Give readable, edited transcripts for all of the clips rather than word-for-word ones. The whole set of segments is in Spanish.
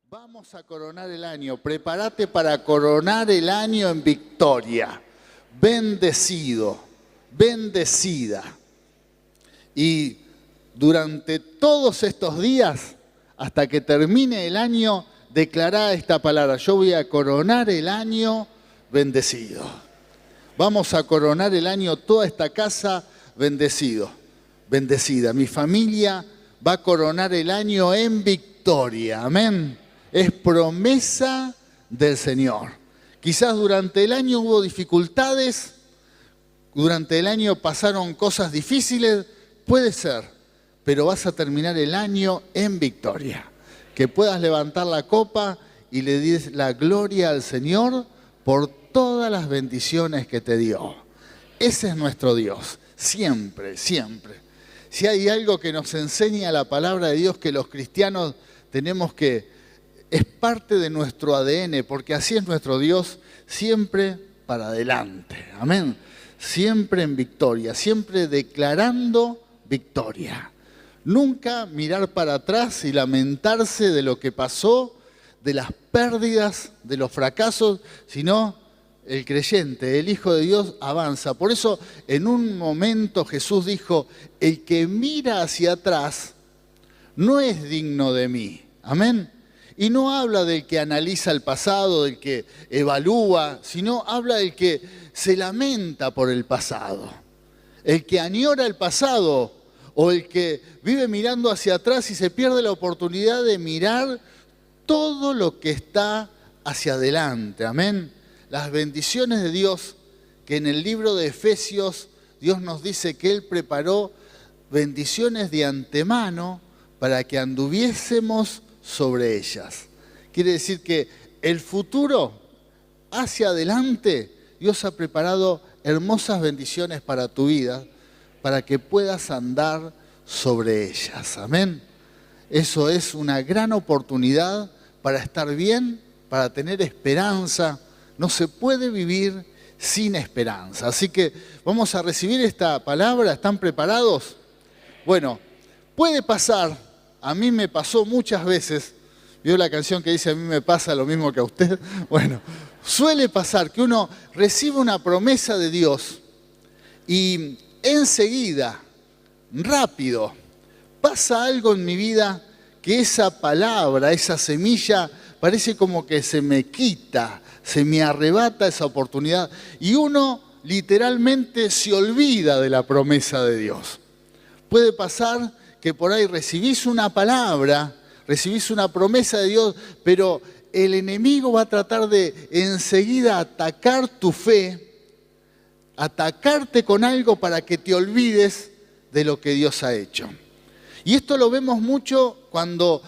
Vamos a coronar el año. Prepárate para coronar el año en victoria. Bendecido, bendecida. Y durante todos estos días, hasta que termine el año, declará esta palabra: yo voy a coronar el año bendecido. Vamos a coronar el año, toda esta casa bendecido, bendecida. Mi familia va a coronar el año en victoria. Amén. Es promesa del Señor. Quizás durante el año hubo dificultades, durante el año pasaron cosas difíciles, puede ser, pero vas a terminar el año en victoria. Que puedas levantar la copa y le des la gloria al Señor por todas las bendiciones que te dio. Ese es nuestro Dios, siempre, siempre. Si hay algo que nos enseña la palabra de Dios, que los cristianos tenemos que, es parte de nuestro ADN, porque así es nuestro Dios, siempre para adelante. Amén. Siempre en victoria, siempre declarando victoria. Nunca mirar para atrás y lamentarse de lo que pasó, de las pérdidas, de los fracasos, sino el creyente, el Hijo de Dios, avanza. Por eso, en un momento Jesús dijo: el que mira hacia atrás no es digno de mí. Amén. Y no habla del que analiza el pasado, del que evalúa, sino habla del que se lamenta por el pasado. El que añora el pasado, o el que vive mirando hacia atrás y se pierde la oportunidad de mirar todo lo que está hacia adelante. Amén. Las bendiciones de Dios, que en el libro de Efesios Dios nos dice que Él preparó bendiciones de antemano para que anduviésemos sobre ellas. Quiere decir que el futuro, hacia adelante, Dios ha preparado hermosas bendiciones para tu vida, para que puedas andar sobre ellas. Amén. Eso es una gran oportunidad para estar bien, para tener esperanza. No se puede vivir sin esperanza. Así que vamos a recibir esta palabra. ¿Están preparados? Bueno, puede pasar, a mí me pasó muchas veces. ¿Vio la canción que dice: a mí me pasa lo mismo que a usted? Bueno, suele pasar que uno recibe una promesa de Dios y enseguida, rápido, pasa algo en mi vida que esa palabra, esa semilla, parece como que se me quita, se me arrebata esa oportunidad y uno literalmente se olvida de la promesa de Dios. Puede pasar que por ahí recibís una palabra, recibís una promesa de Dios, pero el enemigo va a tratar de enseguida atacar tu fe, atacarte con algo para que te olvides de lo que Dios ha hecho. Y esto lo vemos mucho cuando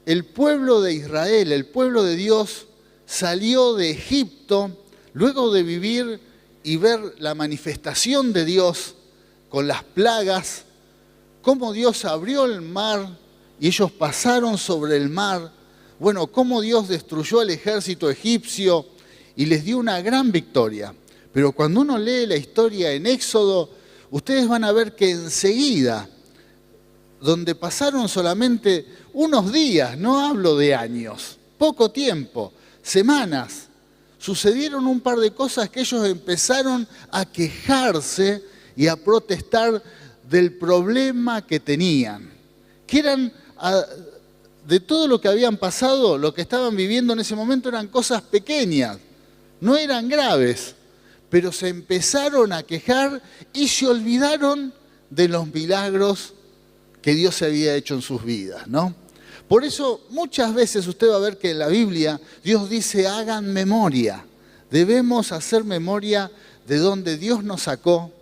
el pueblo de Israel, el pueblo de Dios, salió de Egipto, luego de vivir y ver la manifestación de Dios con las plagas, cómo Dios abrió el mar y ellos pasaron sobre el mar. Bueno, cómo Dios destruyó el ejército egipcio y les dio una gran victoria. Pero cuando uno lee la historia en Éxodo, ustedes van a ver que enseguida, donde pasaron solamente unos días, no hablo de años, poco tiempo, semanas, sucedieron un par de cosas que ellos empezaron a quejarse y a protestar del problema que tenían, que eran, de todo lo que habían pasado, lo que estaban viviendo en ese momento eran cosas pequeñas, no eran graves, pero se empezaron a quejar y se olvidaron de los milagros que Dios había hecho en sus vidas, ¿no? Por eso muchas veces usted va a ver que en la Biblia Dios dice: hagan memoria. Debemos hacer memoria de donde Dios nos sacó,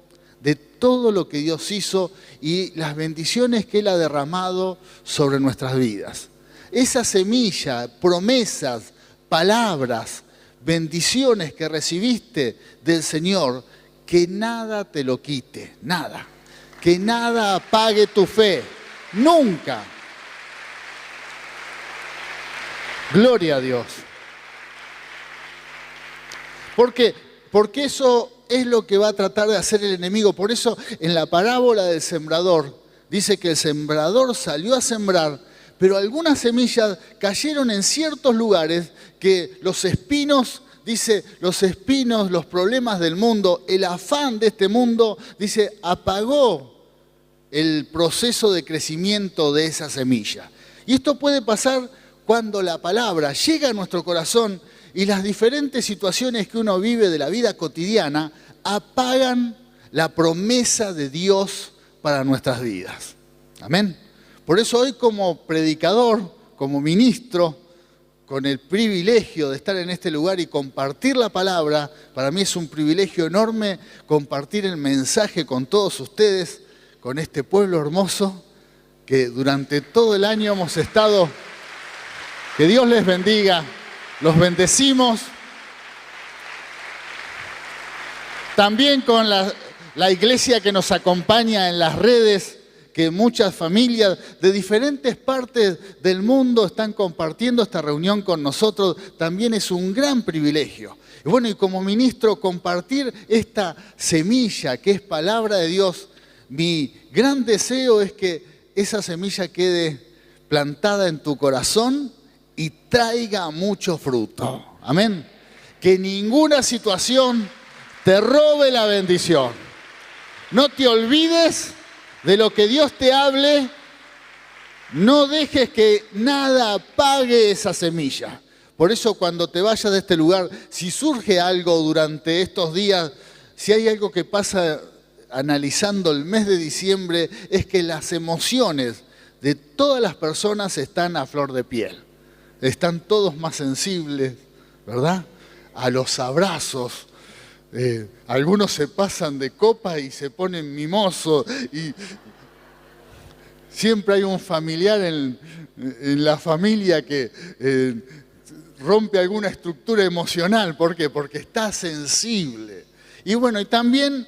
de todo lo que Dios hizo y las bendiciones que Él ha derramado sobre nuestras vidas. Esa semilla, promesas, palabras, bendiciones que recibiste del Señor, que nada te lo quite, nada. Que nada apague tu fe, nunca. Gloria a Dios. ¿Por qué? Porque eso es lo que va a tratar de hacer el enemigo. Por eso en la parábola del sembrador dice que el sembrador salió a sembrar, pero algunas semillas cayeron en ciertos lugares que los espinos, dice, los espinos, los problemas del mundo, el afán de este mundo, dice, apagó el proceso de crecimiento de esa semilla. Y esto puede pasar cuando la palabra llega a nuestro corazón y las diferentes situaciones que uno vive de la vida cotidiana apagan la promesa de Dios para nuestras vidas. Amén. Por eso hoy como predicador, como ministro, con el privilegio de estar en este lugar y compartir la palabra, para mí es un privilegio enorme compartir el mensaje con todos ustedes, con este pueblo hermoso que durante todo el año hemos estado. Que Dios les bendiga, los bendecimos. También con la iglesia que nos acompaña en las redes, que muchas familias de diferentes partes del mundo están compartiendo esta reunión con nosotros, también es un gran privilegio. Y bueno, y como ministro, compartir esta semilla que es palabra de Dios, mi gran deseo es que esa semilla quede plantada en tu corazón y traiga mucho fruto. Amén. Que ninguna situación te robe la bendición. No te olvides de lo que Dios te hable. No dejes que nada apague esa semilla. Por eso cuando te vayas de este lugar, si surge algo durante estos días, si hay algo que pasa analizando el mes de diciembre, es que las emociones de todas las personas están a flor de piel. Están todos más sensibles, ¿verdad? A los abrazos. Algunos se pasan de copa y se ponen mimosos. Y siempre hay un familiar en la familia que rompe alguna estructura emocional. ¿Por qué? Porque está sensible. Y bueno, y también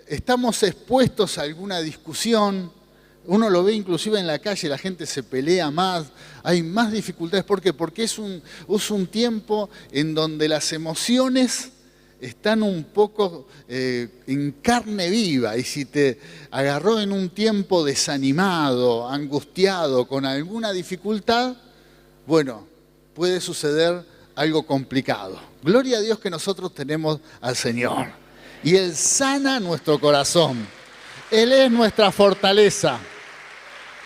estamos expuestos a alguna discusión. Uno lo ve inclusive en la calle, la gente se pelea más, hay más dificultades. ¿Por qué? Porque es un tiempo en donde las emociones están un poco en carne viva. Y si te agarró en un tiempo desanimado, angustiado, con alguna dificultad, bueno, puede suceder algo complicado. Gloria a Dios que nosotros tenemos al Señor. Y Él sana nuestro corazón. Él es nuestra fortaleza.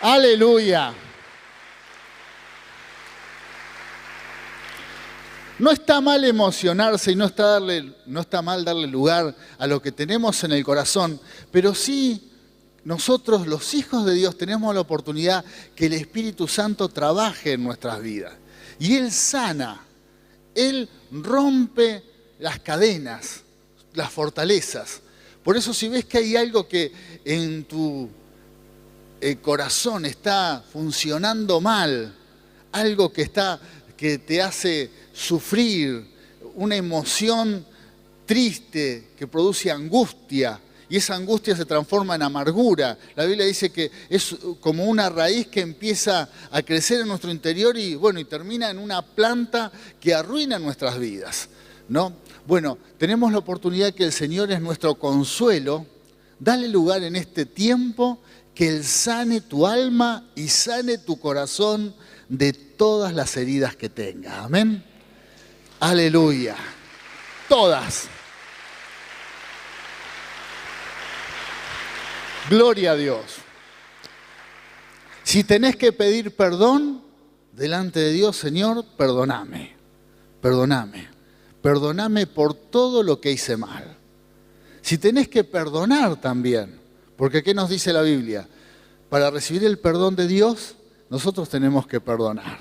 Aleluya. No está mal emocionarse y no está mal darle lugar a lo que tenemos en el corazón, pero sí nosotros, los hijos de Dios, tenemos la oportunidad que el Espíritu Santo trabaje en nuestras vidas. Y Él sana, Él rompe las cadenas, las fortalezas. Por eso si ves que hay algo que en tu corazón está funcionando mal, algo que te hace sufrir, una emoción triste que produce angustia, y esa angustia se transforma en amargura. La Biblia dice que es como una raíz que empieza a crecer en nuestro interior y termina en una planta que arruina nuestras vidas, ¿no? Bueno, tenemos la oportunidad que el Señor es nuestro consuelo. Dale lugar en este tiempo que Él sane tu alma y sane tu corazón de todas las heridas que tenga. Amén. Aleluya. Todas. Gloria a Dios. Si tenés que pedir perdón delante de Dios, Señor, perdóname. Perdóname. Perdóname por todo lo que hice mal. Si tenés que perdonar también, porque ¿qué nos dice la Biblia? Para recibir el perdón de Dios, nosotros tenemos que perdonar.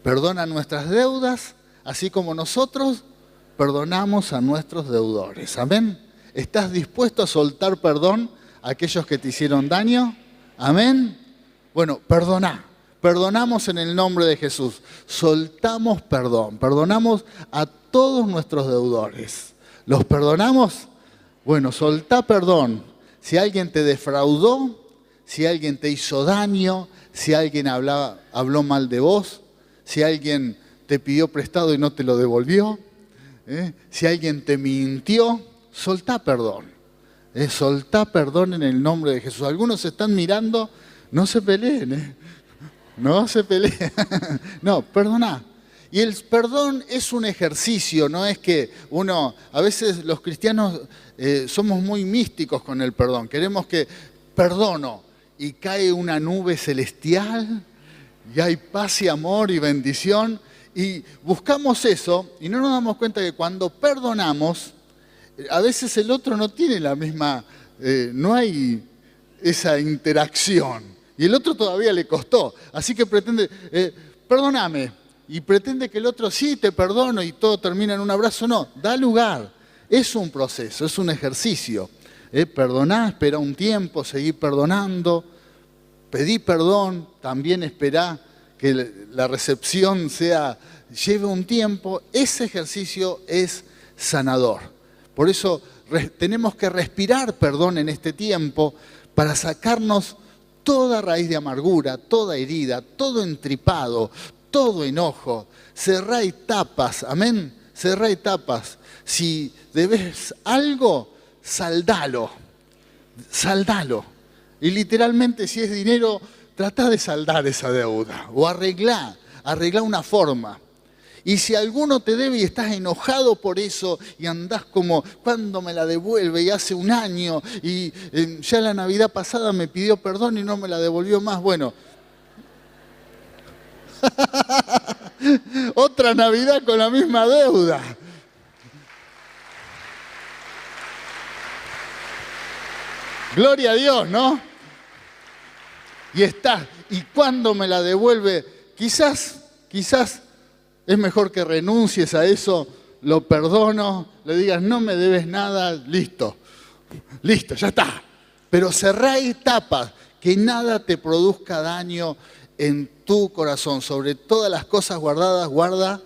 Perdona nuestras deudas, así como nosotros perdonamos a nuestros deudores. Amén. ¿Estás dispuesto a soltar perdón a aquellos que te hicieron daño? Amén. Bueno, perdoná. Perdonamos en el nombre de Jesús. Soltamos perdón. Perdonamos a todos nuestros deudores. ¿Los perdonamos? Bueno, soltá perdón. Si alguien te defraudó, si alguien te hizo daño, si alguien habló mal de vos, si alguien te pidió prestado y no te lo devolvió, si alguien te mintió, soltá perdón. Soltá perdón en el nombre de Jesús. Algunos se están mirando, no se peleen. No se pelea. No, perdoná. Y el perdón es un ejercicio, no es que uno, a veces los cristianos somos muy místicos con el perdón. Queremos que perdono y cae una nube celestial y hay paz y amor y bendición. Y buscamos eso y no nos damos cuenta que cuando perdonamos, a veces el otro no tiene la misma, no hay esa interacción. Y el otro todavía le costó. Así que pretende, perdóname. Y pretende que el otro, sí, te perdono y todo termina en un abrazo. No, da lugar. Es un proceso, es un ejercicio. Perdoná, espera un tiempo, seguí perdonando. Pedí perdón, también esperá que la recepción lleve un tiempo. Ese ejercicio es sanador. Por eso tenemos que respirar perdón en este tiempo para sacarnos toda raíz de amargura, toda herida, todo entripado, todo enojo. Cerrá etapas, amén. Cerrá etapas. Si debes algo, saldalo. Saldalo. Y literalmente, si es dinero, tratá de saldar esa deuda. O arreglá una forma. Y si alguno te debe y estás enojado por eso y andás como, ¿cuándo me la devuelve? Y hace un año y ya la Navidad pasada me pidió perdón y no me la devolvió más. Bueno, otra Navidad con la misma deuda. Gloria a Dios, ¿no? Y está. ¿Y cuándo me la devuelve? Quizás es mejor que renuncies a eso, lo perdono, le digas, no me debes nada, listo, ya está. Pero cerrá etapas, que nada te produzca daño en tu corazón. Sobre todas las cosas guardadas, guarda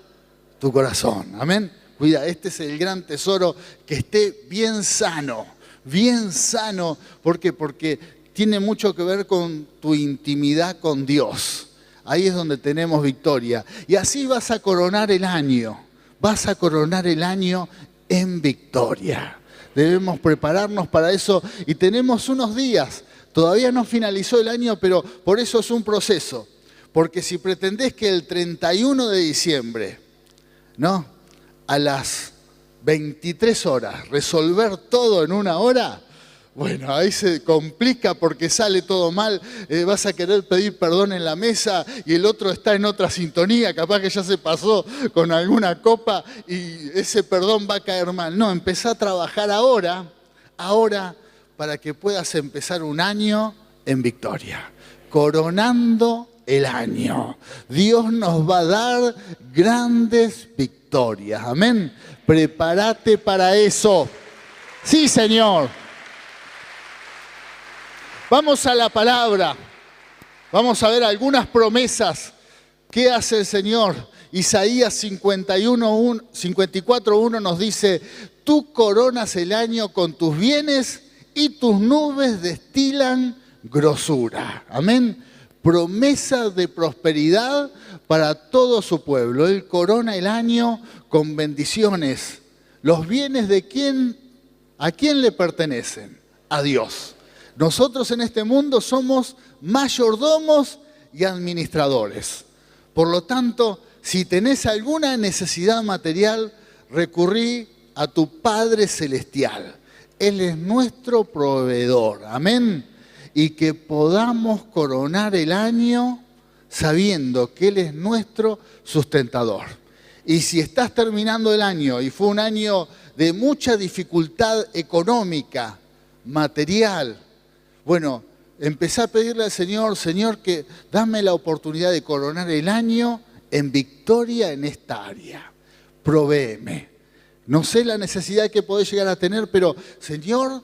tu corazón. Amén. Cuida, este es el gran tesoro, que esté bien sano. Bien sano. ¿Por qué? Porque tiene mucho que ver con tu intimidad con Dios. Ahí es donde tenemos victoria. Y así vas a coronar el año. Vas a coronar el año en victoria. Debemos prepararnos para eso y tenemos unos días. Todavía no finalizó el año, pero por eso es un proceso. Porque si pretendés que el 31 de diciembre, ¿no?, a las 23 horas, resolver todo en una hora, bueno, ahí se complica porque sale todo mal, vas a querer pedir perdón en la mesa y el otro está en otra sintonía, capaz que ya se pasó con alguna copa y ese perdón va a caer mal. No, empezá a trabajar ahora, para que puedas empezar un año en victoria, coronando el año. Dios nos va a dar grandes victorias, amén. Prepárate para eso. Sí, Señor. Vamos a la palabra. Vamos a ver algunas promesas. ¿Qué hace el Señor? Isaías 54:1 nos dice, tú coronas el año con tus bienes y tus nubes destilan grosura. Amén. Promesa de prosperidad para todo su pueblo. Él corona el año con bendiciones. ¿Los bienes de quién? ¿A quién le pertenecen? A Dios. Nosotros en este mundo somos mayordomos y administradores. Por lo tanto, si tenés alguna necesidad material, recurrí a tu Padre Celestial. Él es nuestro proveedor. Amén. Y que podamos coronar el año sabiendo que Él es nuestro sustentador. Y si estás terminando el año y fue un año de mucha dificultad económica, material, bueno, empezá a pedirle al Señor, Señor, que dame la oportunidad de coronar el año en victoria en esta área. Provéeme. No sé la necesidad que podés llegar a tener, pero Señor,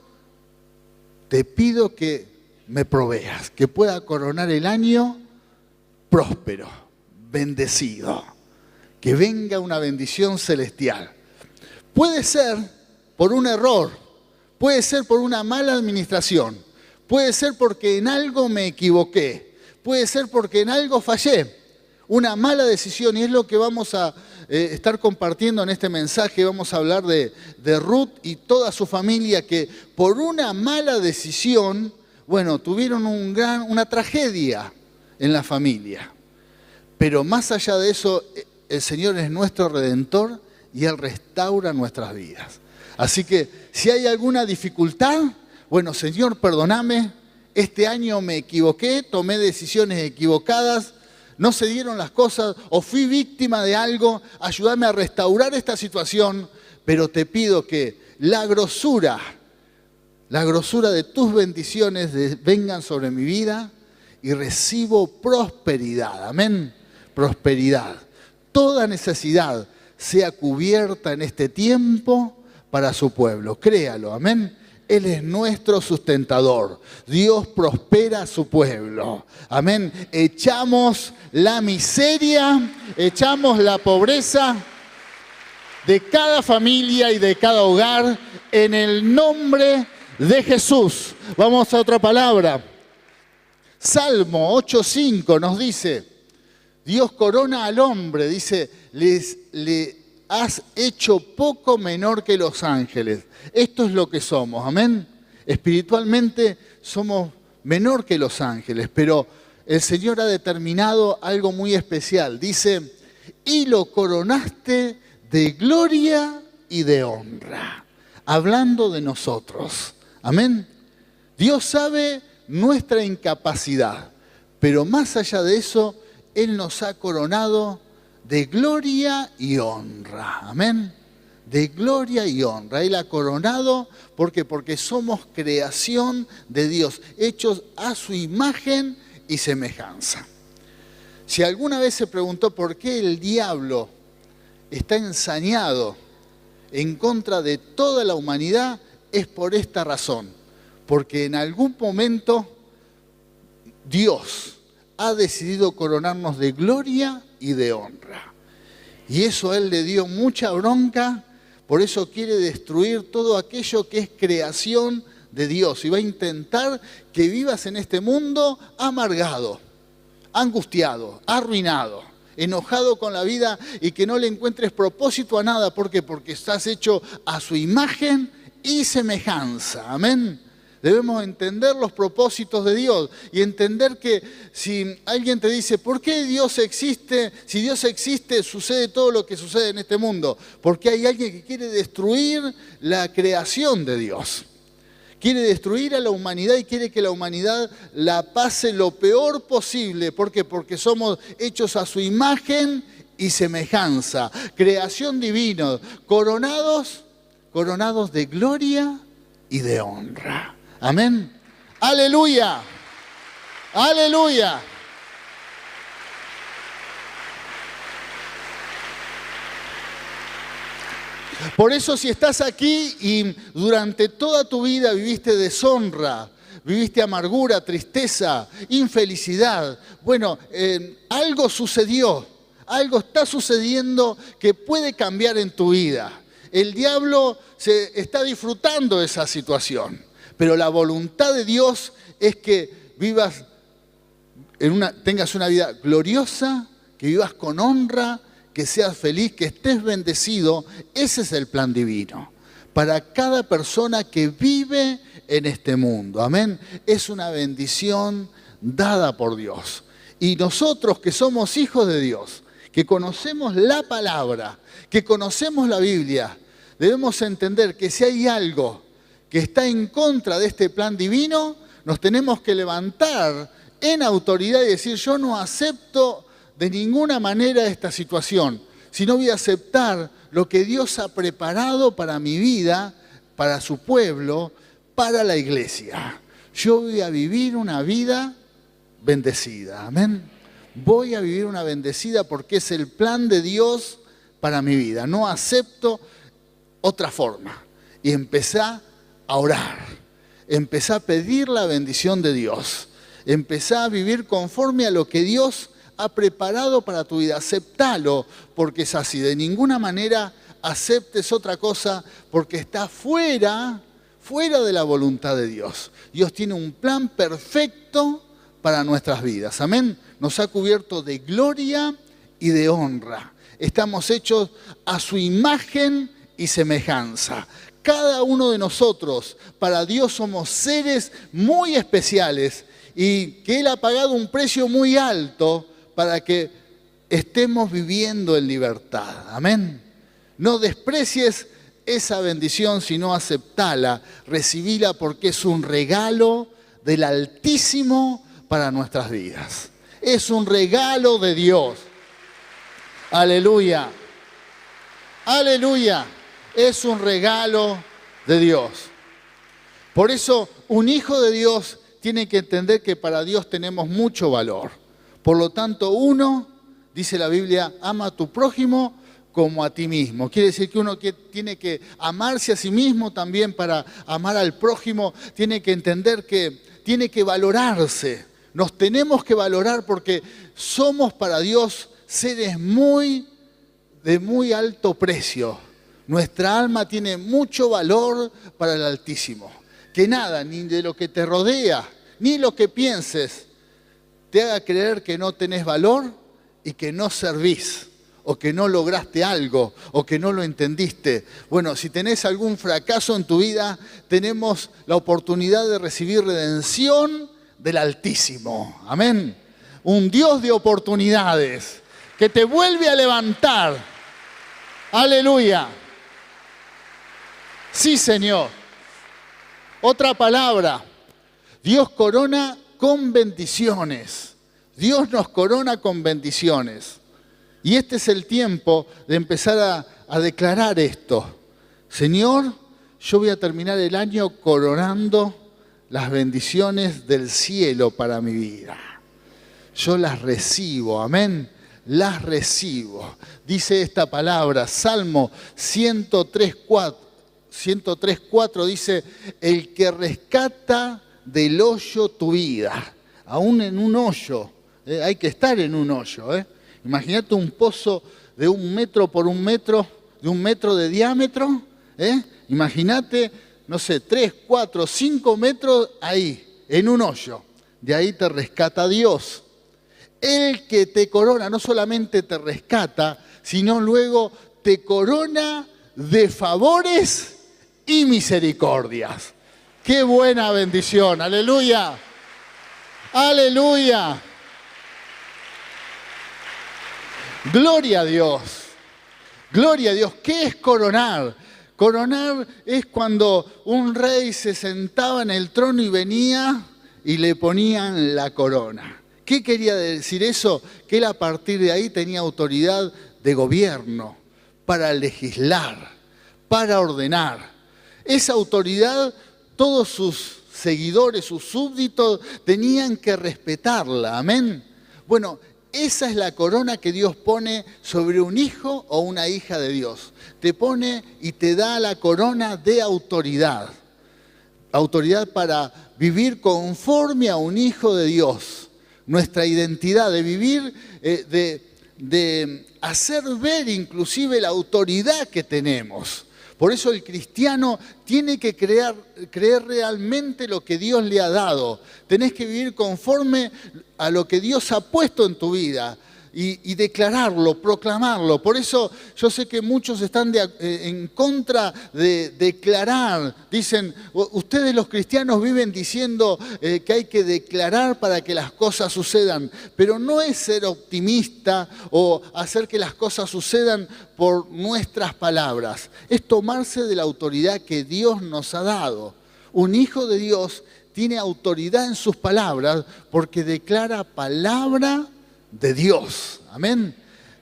te pido que me proveas, que pueda coronar el año próspero, bendecido, que venga una bendición celestial. Puede ser por un error, puede ser por una mala administración, puede ser porque en algo me equivoqué, puede ser porque en algo fallé, una mala decisión, y es lo que vamos a estar compartiendo en este mensaje. Vamos a hablar de Ruth y toda su familia que por una mala decisión, bueno, tuvieron una tragedia en la familia. Pero más allá de eso, el Señor es nuestro Redentor y Él restaura nuestras vidas. Así que si hay alguna dificultad, bueno, Señor, perdóname, este año me equivoqué, tomé decisiones equivocadas, no se dieron las cosas o fui víctima de algo, ayúdame a restaurar esta situación, pero te pido que la grosura de tus bendiciones vengan sobre mi vida y recibo prosperidad. Amén. Prosperidad. Toda necesidad sea cubierta en este tiempo para su pueblo. Créalo. Amén. Él es nuestro sustentador. Dios prospera a su pueblo. Amén. Echamos la miseria, echamos la pobreza de cada familia y de cada hogar en el nombre de Jesús. Vamos a otra palabra. Salmo 8:5 nos dice, Dios corona al hombre, dice, le has hecho poco menor que los ángeles. Esto es lo que somos, amén. Espiritualmente somos menor que los ángeles, pero el Señor ha determinado algo muy especial. Dice, y lo coronaste de gloria y de honra. Hablando de nosotros, amén. Dios sabe nuestra incapacidad, pero más allá de eso, Él nos ha coronado de gloria y honra. Amén. De gloria y honra. Él ha coronado porque somos creación de Dios, hechos a su imagen y semejanza. Si alguna vez se preguntó por qué el diablo está ensañado en contra de toda la humanidad, es por esta razón. Porque en algún momento Dios ha decidido coronarnos de gloria y de honra. Y eso a Él le dio mucha bronca, por eso quiere destruir todo aquello que es creación de Dios. Y va a intentar que vivas en este mundo amargado, angustiado, arruinado, enojado con la vida y que no le encuentres propósito a nada. ¿Por qué? Porque estás hecho a su imagen y semejanza. Amén. Debemos entender los propósitos de Dios y entender que si alguien te dice, ¿por qué Dios existe? Si Dios existe, sucede todo lo que sucede en este mundo. Porque hay alguien que quiere destruir la creación de Dios. Quiere destruir a la humanidad y quiere que la humanidad la pase lo peor posible. ¿Por qué? Porque somos hechos a su imagen y semejanza. Creación divina, coronados de gloria y de honra. Amén. Aleluya. Aleluya. Por eso si estás aquí y durante toda tu vida viviste deshonra, viviste amargura, tristeza, infelicidad, bueno, algo sucedió, algo está sucediendo que puede cambiar en tu vida. El diablo se está disfrutando de esa situación. Pero la voluntad de Dios es que vivas tengas una vida gloriosa, que vivas con honra, que seas feliz, que estés bendecido. Ese es el plan divino para cada persona que vive en este mundo. Amén. Es una bendición dada por Dios. Y nosotros que somos hijos de Dios, que conocemos la palabra, que conocemos la Biblia, debemos entender que si hay algo que está en contra de este plan divino, nos tenemos que levantar en autoridad y decir, yo no acepto de ninguna manera esta situación, sino voy a aceptar lo que Dios ha preparado para mi vida, para su pueblo, para la iglesia. Yo voy a vivir una vida bendecida, amén. Voy a vivir una bendecida porque es el plan de Dios para mi vida. No acepto otra forma. Y empecé a orar, empecé a pedir la bendición de Dios, empecé a vivir conforme a lo que Dios ha preparado para tu vida. Aceptalo porque es así. De ninguna manera aceptes otra cosa porque está fuera de la voluntad de Dios. Dios tiene un plan perfecto para nuestras vidas. Amén. Nos ha cubierto de gloria y de honra. Estamos hechos a su imagen y semejanza. Cada uno de nosotros, para Dios somos seres muy especiales y que Él ha pagado un precio muy alto para que estemos viviendo en libertad. Amén. No desprecies esa bendición, sino aceptala, recibila, porque es un regalo del Altísimo para nuestras vidas. Es un regalo de Dios. Aleluya. Aleluya. Es un regalo de Dios. Por eso, un hijo de Dios tiene que entender que para Dios tenemos mucho valor. Por lo tanto, uno, dice la Biblia, ama a tu prójimo como a ti mismo. Quiere decir que uno tiene que amarse a sí mismo también para amar al prójimo. Tiene que entender que tiene que valorarse. Nos tenemos que valorar porque somos para Dios seres de muy alto precio. Nuestra alma tiene mucho valor para el Altísimo. Que nada, ni de lo que te rodea, ni lo que pienses, te haga creer que no tenés valor y que no servís, o que no lograste algo, o que no lo entendiste. Bueno, si tenés algún fracaso en tu vida, tenemos la oportunidad de recibir redención del Altísimo. Amén. Un Dios de oportunidades que te vuelve a levantar. Aleluya. Sí, Señor. Otra palabra. Dios corona con bendiciones. Dios nos corona con bendiciones. Y este es el tiempo de empezar a declarar esto. Señor, yo voy a terminar el año coronando las bendiciones del cielo para mi vida. Yo las recibo, amén. Las recibo. Dice esta palabra, Salmo 103:4 dice, el que rescata del hoyo tu vida, aún en un hoyo, hay que estar en un hoyo. Imagínate un pozo de 1 metro por 1 metro, de 1 metro de diámetro. Imagínate, no sé, 3, 4, 5 metros ahí, en un hoyo. De ahí te rescata Dios. El que te corona, no solamente te rescata, sino luego te corona de favores y misericordias. ¡Qué buena bendición! ¡Aleluya! ¡Aleluya! Gloria a Dios. Gloria a Dios. ¿Qué es coronar? Coronar es cuando un rey se sentaba en el trono y venía y le ponían la corona. ¿Qué quería decir eso? Que él a partir de ahí tenía autoridad de gobierno para legislar, para ordenar. Esa autoridad, todos sus seguidores, sus súbditos, tenían que respetarla. Amén. Bueno, esa es la corona que Dios pone sobre un hijo o una hija de Dios. Te pone y te da la corona de autoridad. Autoridad para vivir conforme a un hijo de Dios. Nuestra identidad, de vivir, de hacer ver inclusive la autoridad que tenemos. Por eso el cristiano tiene que creer realmente lo que Dios le ha dado. Tenés que vivir conforme a lo que Dios ha puesto en tu vida y declararlo, proclamarlo. Por eso yo sé que muchos están en contra de declarar. Dicen, ustedes los cristianos viven diciendo que hay que declarar para que las cosas sucedan. Pero no es ser optimista o hacer que las cosas sucedan por nuestras palabras. Es tomarse de la autoridad que Dios nos ha dado. Un hijo de Dios tiene autoridad en sus palabras porque declara palabra de Dios. Amén.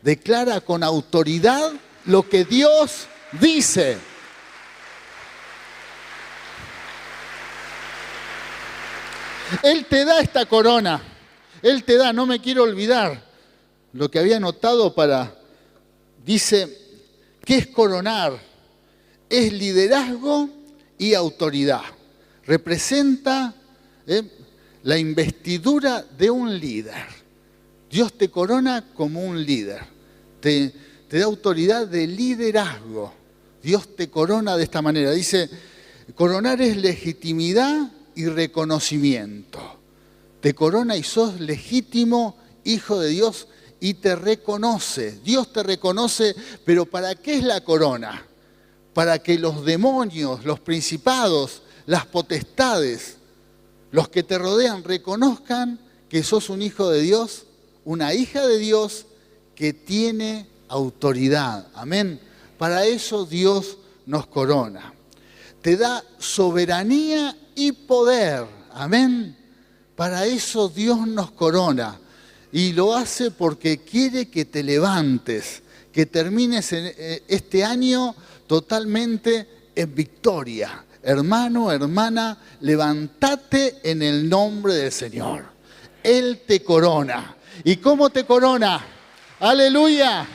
Declara con autoridad lo que Dios dice. Él te da esta corona. Él te da, no me quiero olvidar lo que había anotado dice, ¿qué es coronar? Es liderazgo y autoridad. Representa la investidura de un líder. Dios te corona como un líder, te da autoridad de liderazgo. Dios te corona de esta manera. Dice, coronar es legitimidad y reconocimiento. Te corona y sos legítimo hijo de Dios y te reconoce. Dios te reconoce, pero ¿para qué es la corona? Para que los demonios, los principados, las potestades, los que te rodean reconozcan que sos un hijo de Dios, una hija de Dios que tiene autoridad. Amén. Para eso Dios nos corona. Te da soberanía y poder. Amén. Para eso Dios nos corona. Y lo hace porque quiere que te levantes, que termines este año totalmente en victoria. Hermano, hermana, levántate en el nombre del Señor. Él te corona. ¿Y cómo te corona? ¡Aleluya!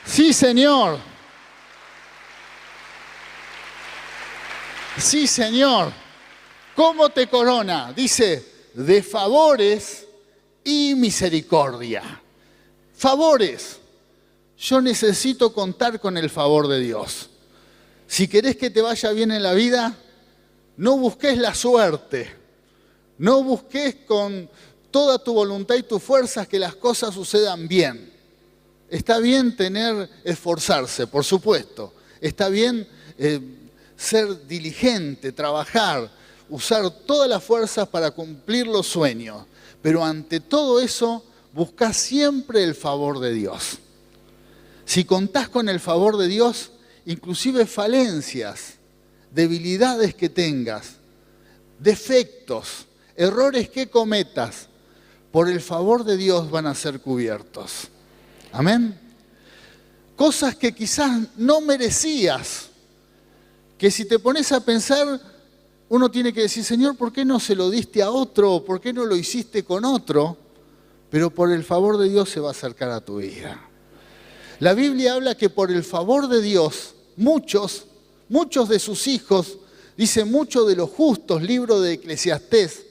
Sí, Señor. Sí, Señor. ¿Cómo te corona? Dice, de favores y misericordia. Favores. Yo necesito contar con el favor de Dios. Si querés que te vaya bien en la vida, no busques la suerte. No busques con toda tu voluntad y tus fuerzas que las cosas sucedan bien. Está bien esforzarse, por supuesto. Está bien ser diligente, trabajar, usar todas las fuerzas para cumplir los sueños. Pero ante todo eso, busca siempre el favor de Dios. Si contás con el favor de Dios, inclusive falencias, debilidades que tengas, defectos, errores que cometas, por el favor de Dios van a ser cubiertos. Amén. Cosas que quizás no merecías, que si te pones a pensar, uno tiene que decir, Señor, ¿por qué no se lo diste a otro? ¿Por qué no lo hiciste con otro? Pero por el favor de Dios se va a acercar a tu vida. La Biblia habla que por el favor de Dios, muchos de sus hijos, dice muchos de los justos, libro de Eclesiastés,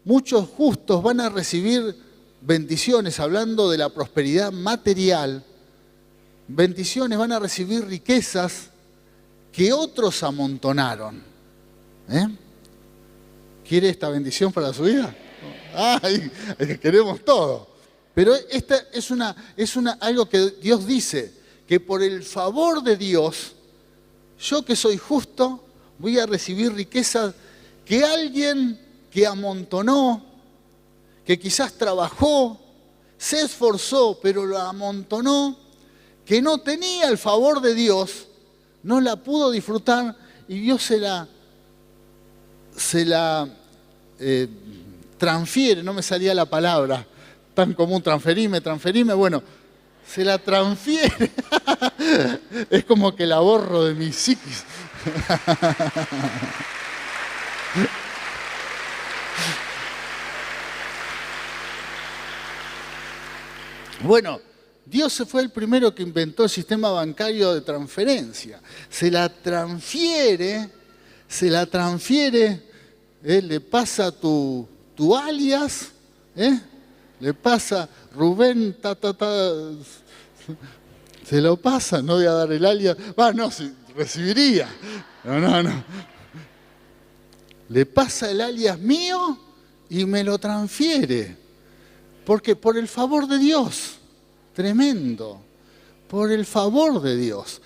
muchos justos van a recibir bendiciones, hablando de la prosperidad material, bendiciones, van a recibir riquezas que otros amontonaron. ¿Quiere esta bendición para su vida? ¡Ay! Queremos todo. Pero esta es algo que Dios dice, que por el favor de Dios, yo que soy justo, voy a recibir riquezas que alguien que amontonó, que quizás trabajó, se esforzó, pero lo amontonó, que no tenía el favor de Dios, no la pudo disfrutar y Dios se la transfiere, no me salía la palabra, tan común, transferime, bueno, se la transfiere. Es como que la borro de mi psiquis. Bueno, Dios fue el primero que inventó el sistema bancario de transferencia. Se la transfiere, le pasa tu alias, le pasa Rubén, se lo pasa, no voy a dar el alias, no, si recibiría, no. Le pasa el alias mío y me lo transfiere, porque por el favor de Dios, tremendo, por el favor de Dios,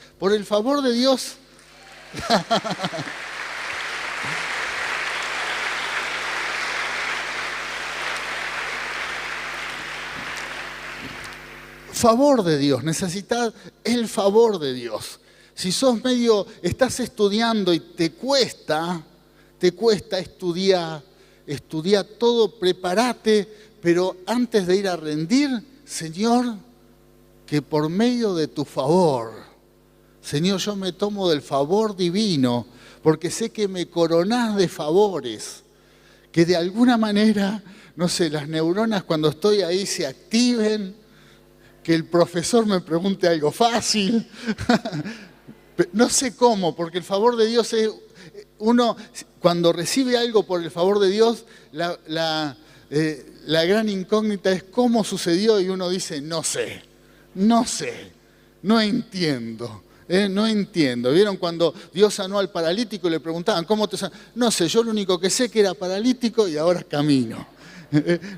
favor de Dios, necesitas el favor de Dios. Si estás estudiando y te cuesta estudiar todo, prepárate, pero antes de ir a rendir, Señor, que por medio de tu favor, Señor, yo me tomo del favor divino, porque sé que me coronás de favores, que de alguna manera, no sé, las neuronas cuando estoy ahí se activen, que el profesor me pregunte algo fácil, no sé cómo, porque el favor de Dios es, uno cuando recibe algo por el favor de Dios, la gran incógnita es cómo sucedió y uno dice, no sé, no entiendo. No entiendo. ¿Vieron cuando Dios sanó al paralítico y le preguntaban, ¿cómo te sanó? No sé, yo lo único que sé que era paralítico y ahora camino.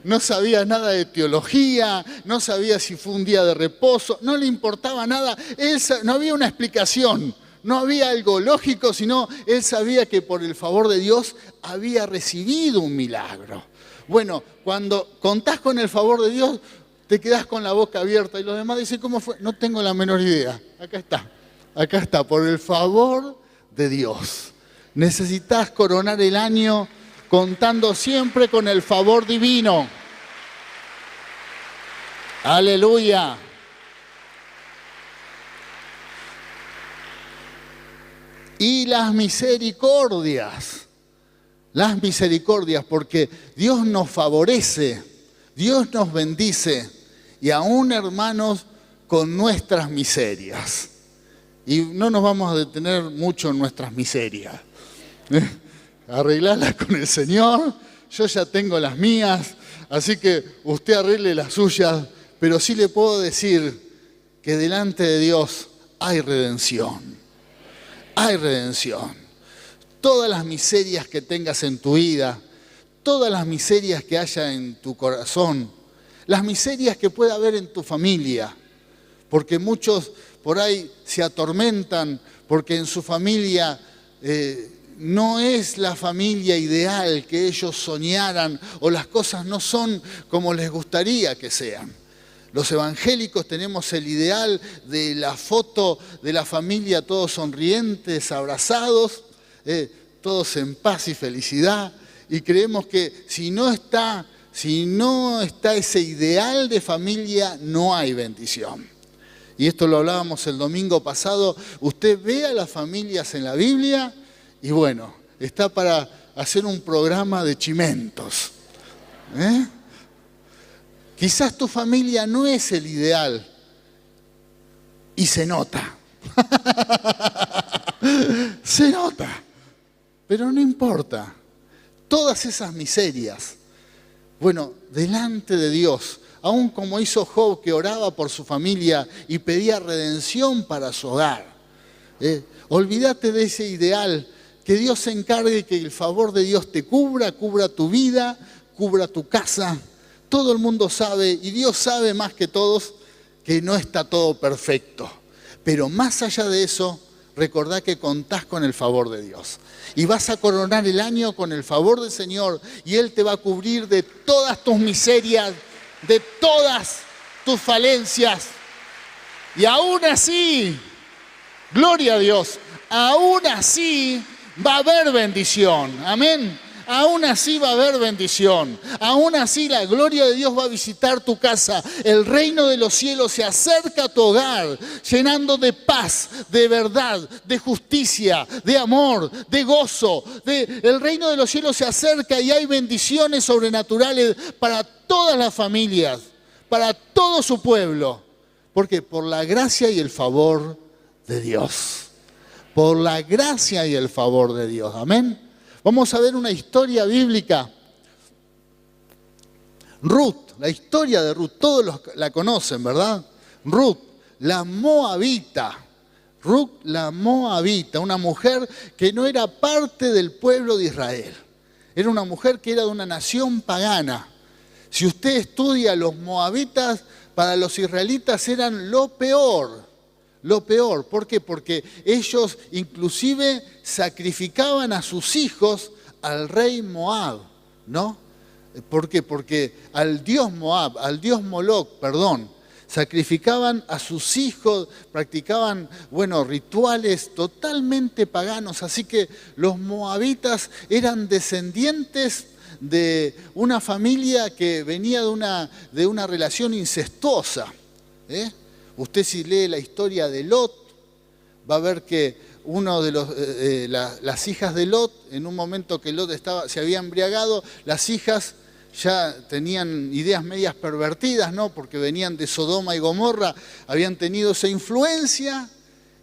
No sabía nada de teología, no sabía si fue un día de reposo, no le importaba nada. No había una explicación, no había algo lógico, sino él sabía que por el favor de Dios había recibido un milagro. Bueno, cuando contás con el favor de Dios, te quedás con la boca abierta y los demás dicen, ¿cómo fue? No tengo la menor idea. Acá está, por el favor de Dios. Necesitas coronar el año contando siempre con el favor divino. Aleluya. Y las misericordias, porque Dios nos favorece, Dios nos bendice, y aún, hermanos, con nuestras miserias. Y no nos vamos a detener mucho en nuestras miserias. Arreglarlas con el Señor, yo ya tengo las mías, así que usted arregle las suyas, pero sí le puedo decir que delante de Dios hay redención. Hay redención. Todas las miserias que tengas en tu vida, todas las miserias que haya en tu corazón, las miserias que pueda haber en tu familia, porque muchos por ahí se atormentan porque en su familia no es la familia ideal que ellos soñaran o las cosas no son como les gustaría que sean. Los evangélicos tenemos el ideal de la foto de la familia todos sonrientes, abrazados, todos en paz y felicidad, y creemos que si no está ese ideal de familia, no hay bendición. Y esto lo hablábamos el domingo pasado. Usted ve a las familias en la Biblia y bueno, está para hacer un programa de chimentos. Quizás tu familia no es el ideal y se nota. Se nota, pero no importa. Todas esas miserias, bueno, delante de Dios, aún como hizo Job, que oraba por su familia y pedía redención para su hogar. Olvídate de ese ideal, que Dios se encargue, que el favor de Dios te cubra tu vida, cubra tu casa. Todo el mundo sabe, y Dios sabe más que todos, que no está todo perfecto. Pero más allá de eso, recordá que contás con el favor de Dios. Y vas a coronar el año con el favor del Señor, y Él te va a cubrir de todas tus miserias, de todas tus falencias. Y aún así, gloria a Dios, aún así va a haber bendición. Amén. Aún así va a haber bendición. Aún así la gloria de Dios va a visitar tu casa. El reino de los cielos se acerca a tu hogar, llenando de paz, de verdad, de justicia, de amor, de gozo. El reino de los cielos se acerca y hay bendiciones sobrenaturales para todas las familias, para todo su pueblo. ¿Por qué? Por la gracia y el favor de Dios. Por la gracia y el favor de Dios. Amén. Vamos a ver una historia bíblica. Ruth, la historia de Ruth, todos la conocen, ¿verdad? Ruth, la moabita. Ruth, la moabita, una mujer que no era parte del pueblo de Israel. Era una mujer que era de una nación pagana. Si usted estudia, los moabitas para los israelitas eran lo peor. Lo peor, ¿por qué? Porque ellos inclusive sacrificaban a sus hijos al rey Moab, ¿no? ¿Por qué? Porque al dios Moab, al dios Moloch, sacrificaban a sus hijos, practicaban, rituales totalmente paganos. Así que los moabitas eran descendientes de una familia que venía de una relación incestuosa, Usted si lee la historia de Lot, va a ver que las hijas de Lot, en un momento que Lot se había embriagado, las hijas ya tenían ideas medias pervertidas, ¿no? Porque venían de Sodoma y Gomorra, habían tenido esa influencia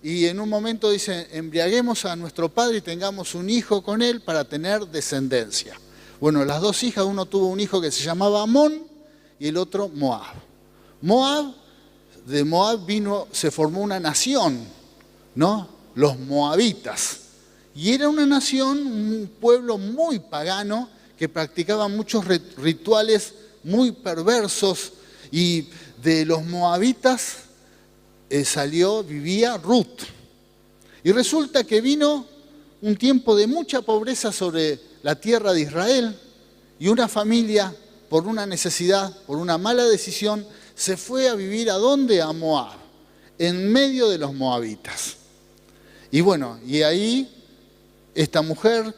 y en un momento dicen, embriaguemos a nuestro padre y tengamos un hijo con él para tener descendencia. Bueno, las dos hijas, uno tuvo un hijo que se llamaba Amón y el otro Moab. De Moab se formó una nación, ¿no? Los moabitas. Y era una nación, un pueblo muy pagano que practicaba muchos rituales muy perversos. Y de los moabitas vivía Ruth. Y resulta que vino un tiempo de mucha pobreza sobre la tierra de Israel y una familia, por una necesidad, por una mala decisión, se fue a vivir ¿a dónde? A Moab, en medio de los moabitas. Y bueno, y ahí esta mujer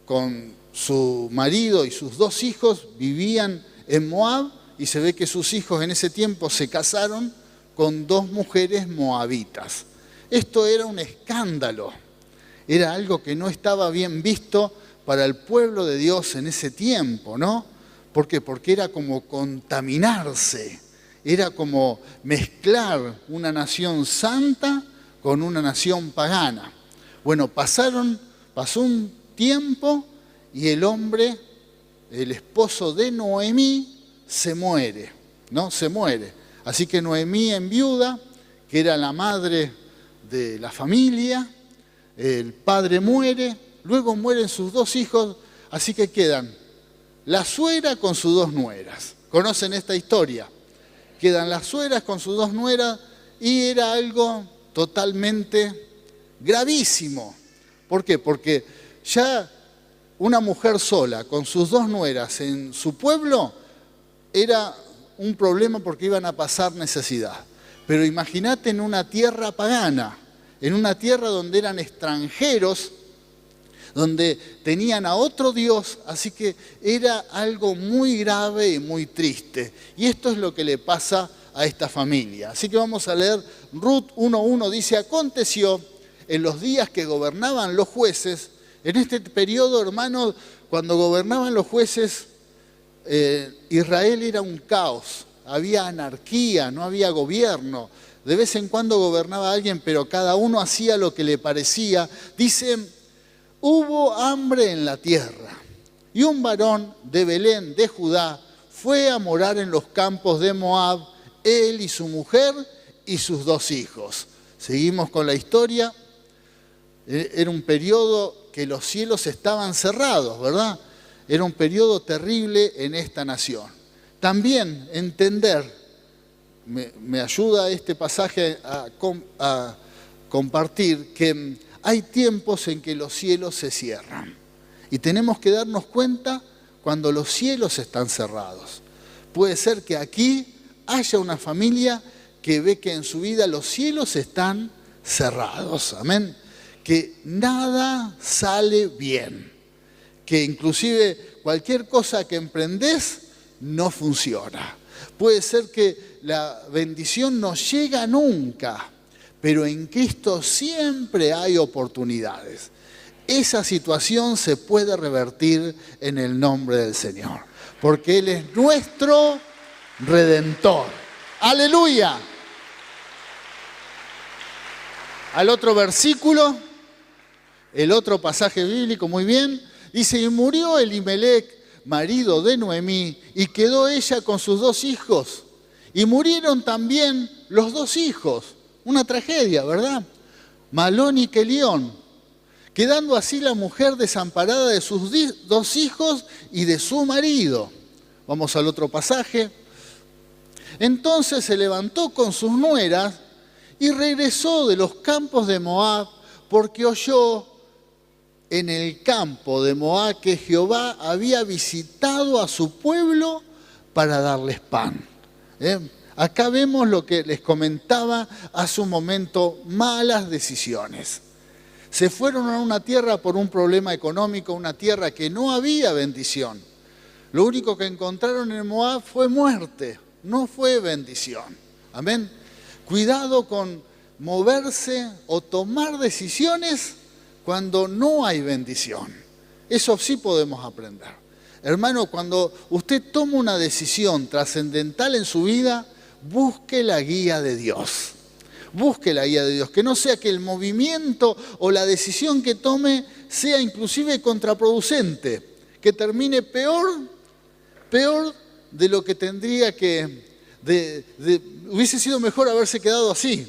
con su marido y sus 2 hijos vivían en Moab, y se ve que sus hijos en ese tiempo se casaron con 2 mujeres moabitas. Esto era un escándalo, era algo que no estaba bien visto para el pueblo de Dios en ese tiempo, ¿no? ¿Por qué? Porque era como contaminarse, era como mezclar una nación santa con una nación pagana. Bueno, pasó un tiempo y el hombre, el esposo de Noemí, se muere, ¿no? Se muere. Así que Noemí enviuda, que era la madre de la familia, el padre muere, luego mueren sus 2 hijos, así que quedan la suegra con sus 2 nueras. ¿Conocen esta historia? Quedan las suegras con sus 2 nueras y era algo totalmente gravísimo. ¿Por qué? Porque ya una mujer sola con sus 2 nueras en su pueblo era un problema porque iban a pasar necesidad. Pero imagínate en una tierra pagana, en una tierra donde eran extranjeros, donde tenían a otro Dios, así que era algo muy grave y muy triste. Y esto es lo que le pasa a esta familia. Así que vamos a leer Ruth 1:1, dice: aconteció en los días que gobernaban los jueces. En este periodo, hermanos, cuando gobernaban los jueces, Israel era un caos, había anarquía, no había gobierno. De vez en cuando gobernaba alguien, pero cada uno hacía lo que le parecía. Dice: hubo hambre en la tierra, y un varón de Belén, de Judá, fue a morar en los campos de Moab, él y su mujer y sus 2 hijos. Seguimos con la historia. Era un periodo que los cielos estaban cerrados, ¿verdad? Era un periodo terrible en esta nación. También entender, me ayuda este pasaje a compartir, que hay tiempos en que los cielos se cierran. Y tenemos que darnos cuenta cuando los cielos están cerrados. Puede ser que aquí haya una familia que ve que en su vida los cielos están cerrados. Amén. Que nada sale bien, que inclusive cualquier cosa que emprendés no funciona. Puede ser que la bendición no llega nunca, pero en Cristo siempre hay oportunidades. Esa situación se puede revertir en el nombre del Señor, porque Él es nuestro Redentor. ¡Aleluya! Al otro versículo. El otro pasaje bíblico, muy bien, dice: y murió Elimelec, marido de Noemí, y quedó ella con sus 2 hijos. Y murieron también los 2 hijos. Una tragedia, ¿verdad? Malón y Kelión. Quedando así la mujer desamparada de sus 2 hijos y de su marido. Vamos al otro pasaje. Entonces se levantó con sus nueras y regresó de los campos de Moab, porque oyó en el campo de Moab que Jehová había visitado a su pueblo para darles pan. Acá vemos lo que les comentaba hace un momento: malas decisiones. Se fueron a una tierra por un problema económico, una tierra que no había bendición. Lo único que encontraron en Moab fue muerte, no fue bendición. Amén. Cuidado con moverse o tomar decisiones cuando no hay bendición. Eso sí podemos aprender. Hermano, cuando usted toma una decisión trascendental en su vida, busque la guía de Dios. Busque la guía de Dios. Que no sea que el movimiento o la decisión que tome sea inclusive contraproducente, que termine peor de lo que tendría que... hubiese sido mejor haberse quedado así,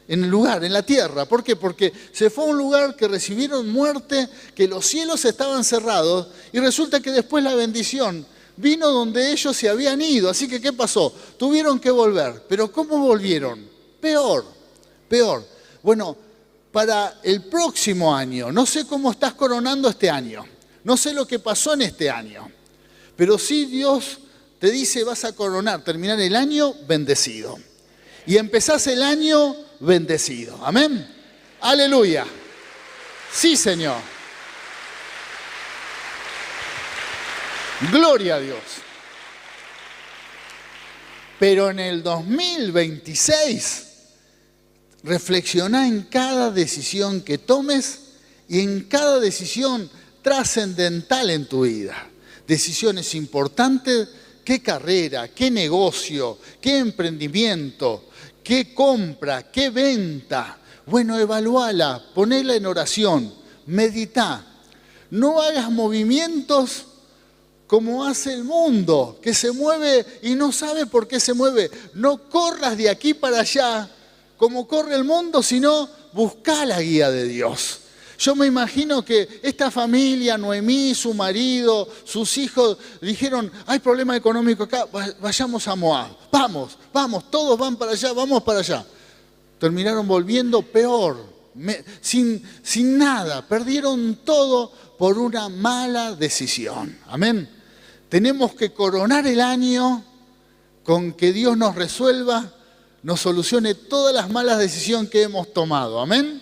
en el lugar, en la tierra. ¿Por qué? Porque se fue a un lugar que recibieron muerte, que los cielos estaban cerrados, y resulta que después la bendición vino donde ellos se habían ido. Así que, ¿qué pasó? Tuvieron que volver. ¿Pero cómo volvieron? Peor. Bueno, para el próximo año, no sé cómo estás coronando este año, no sé lo que pasó en este año, pero sí Dios te dice vas a coronar, terminar el año bendecido. Y empezás el año bendecido. Amén. Aleluya. Sí, Señor. Gloria a Dios. Pero en el 2026, reflexiona en cada decisión que tomes y en cada decisión trascendental en tu vida. Decisiones importantes, qué carrera, qué negocio, qué emprendimiento, qué compra, qué venta. Bueno, evalúala, ponela en oración, medita. No hagas movimientos como hace el mundo, que se mueve y no sabe por qué se mueve. No corras de aquí para allá como corre el mundo, sino busca la guía de Dios. Yo me imagino que esta familia, Noemí, su marido, sus hijos, dijeron, hay problema económico acá, vayamos a Moab. Vamos, todos van para allá, vamos para allá. Terminaron volviendo peor, sin nada, perdieron todo por una mala decisión. Amén. Tenemos que coronar el año con que Dios nos resuelva, nos solucione todas las malas decisiones que hemos tomado. Amén.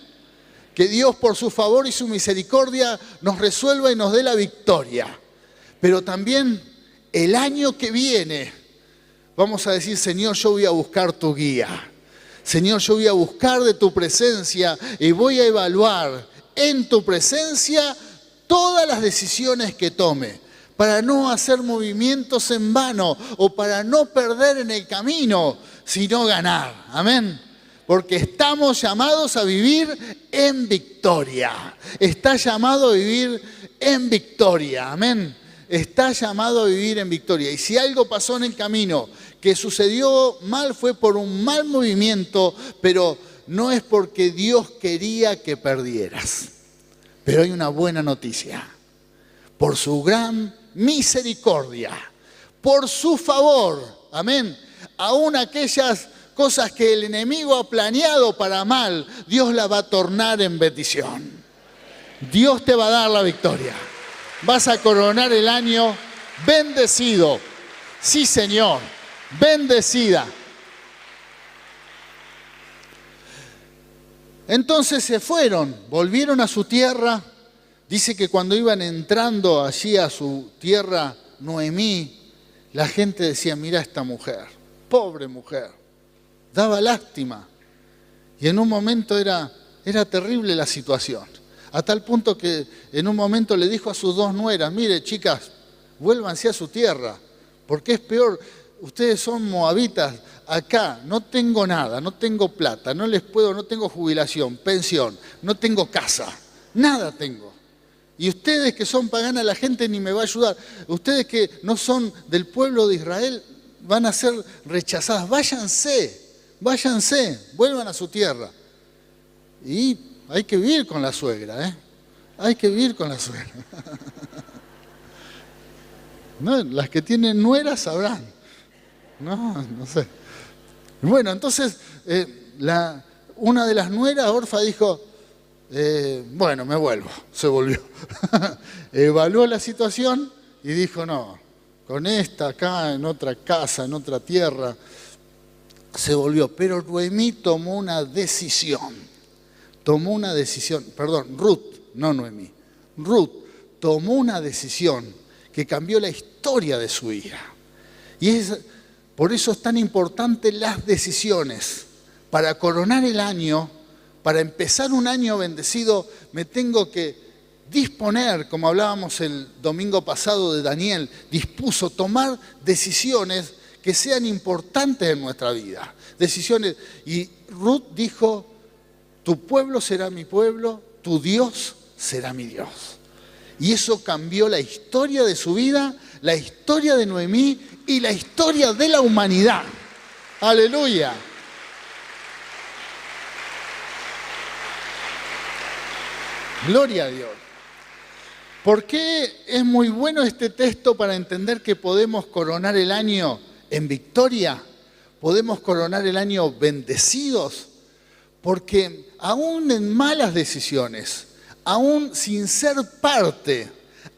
Que Dios por su favor y su misericordia nos resuelva y nos dé la victoria. Pero también el año que viene vamos a decir, Señor, yo voy a buscar tu guía. Señor, yo voy a buscar de tu presencia y voy a evaluar en tu presencia todas las decisiones que tome, para no hacer movimientos en vano o para no perder en el camino, sino ganar. Amén. Porque estamos llamados a vivir en victoria. Está llamado a vivir en victoria. Amén. Está llamado a vivir en victoria. Y si algo pasó en el camino que sucedió mal, fue por un mal movimiento, pero no es porque Dios quería que perdieras. Pero hay una buena noticia. Por su gran misericordia, por su favor, amén, aún aquellas cosas que el enemigo ha planeado para mal, Dios la va a tornar en bendición. Dios te va a dar la victoria. Vas a coronar el año bendecido. Sí, Señor, bendecida. Entonces se fueron, volvieron a su tierra. Dice que cuando iban entrando allí a su tierra, Noemí, la gente decía, mira esta mujer, pobre mujer, daba lástima. Y en un momento era terrible la situación. A tal punto que en un momento le dijo a sus dos nueras, mire chicas, vuélvanse a su tierra, porque es peor, ustedes son moabitas, acá no tengo nada, no tengo plata, no tengo jubilación, pensión, no tengo casa, nada tengo. Y ustedes que son paganas, la gente ni me va a ayudar. Ustedes que no son del pueblo de Israel van a ser rechazadas. Váyanse, vuelvan a su tierra. Y hay que vivir con la suegra, ¿eh? Hay que vivir con la suegra. No, las que tienen nueras sabrán. No sé. Bueno, entonces una de las nueras, Orfa, dijo, bueno, me vuelvo. Se volvió. Evaluó la situación y dijo, no, con esta acá, en otra casa, en otra tierra, se volvió. Pero Noemí tomó una decisión. Ruth, no Noemí. Ruth tomó una decisión que cambió la historia de su vida. Y por eso es tan importante las decisiones. Para coronar el año, para empezar un año bendecido, me tengo que disponer, como hablábamos el domingo pasado de Daniel, dispuso tomar decisiones que sean importantes en nuestra vida. Decisiones. Y Ruth dijo, tu pueblo será mi pueblo, tu Dios será mi Dios. Y eso cambió la historia de su vida, la historia de Noemí y la historia de la humanidad. ¡Aleluya! Gloria a Dios. ¿Por qué es muy bueno este texto para entender que podemos coronar el año en victoria? Podemos coronar el año bendecidos. Porque aún en malas decisiones, aún sin ser parte,